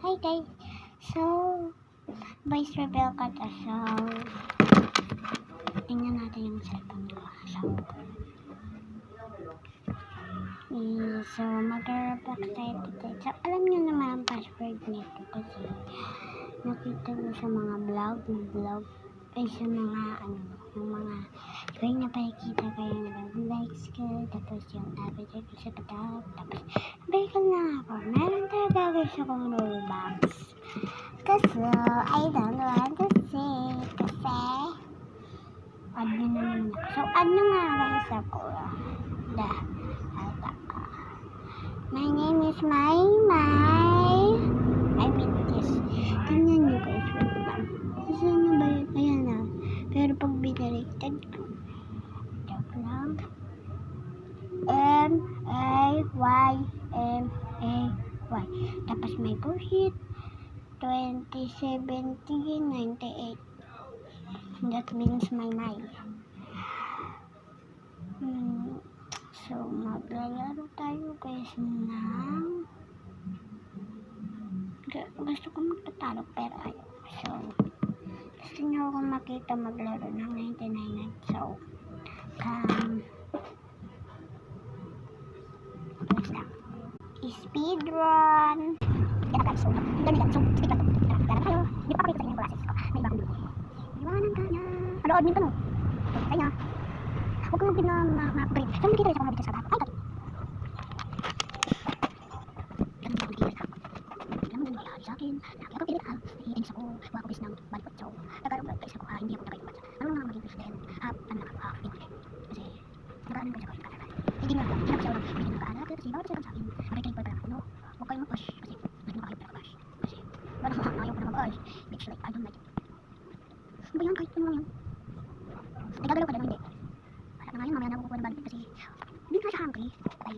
Hi guys. So, voice reveal ko to. So, tingnan natin yung cellphone ko. So, mag-repack tayo today. So, alam nyo naman ang password nito kasi nakita ko sa mga vlog, ay sa mga, yung mga, yung napakikita kayo na likes ko, tapos yung average ko sa top, tapos, bacon na ako. Meron talaga guys akong Robux. Kasi, I don't want to say, kasi, add nyo naman ako. So, add nyo nga guys ako. My name is Maymay. I mean this. Tingnan nyo guys, wait lang. Saan na ba yun? Ayan na. Pero pag binaligtad ko, joke lang. M-A-Y-M-A-Y. Tapos may bullshit. 2017-98. That means Maymay. So, maglalaro tayo guys ng... Gusto ko magtatalo pero ayaw. So, gusto nyo akong makita maglaro ng 99. So, wait lang. Speedrun! Yan guys, so, ganyan. So, speedrun. Ganyan tayo. Hindi pa pakita sa inyo yung process ko. May iba akong video. Iwanan ka niya. Ano, admin pa no? So, kaya, huwag kong mag-video na ma-upgrade. So, makita rin sa mga video sa lahat. Ay, sa akin, lagi ako pilit naiinis ako, wala ko bis ng balipot. So, nagkaroon ko guys ako, hindi ako nakalipat. Ano nga maging president, English. Kasi, nagkaroon guys ako yung katagal. Hindi nga, hinap siya lang, hindi nyo kaalat, kasi bawat siya sa akin, makikinig ko parang, no, huwag kayong mag-push, kasi, hindi mo kakita ka-push. Kasi, wala ko ayaw ko na mag-push, bitch, like, I don't like it. Ano ba yan, kahit ano lang yan? Nagagalaw ka lang, hindi. Parang nga yun, mamaya na ako kukuha ng balipot, kasi, hindi ka siya hungry. Bye.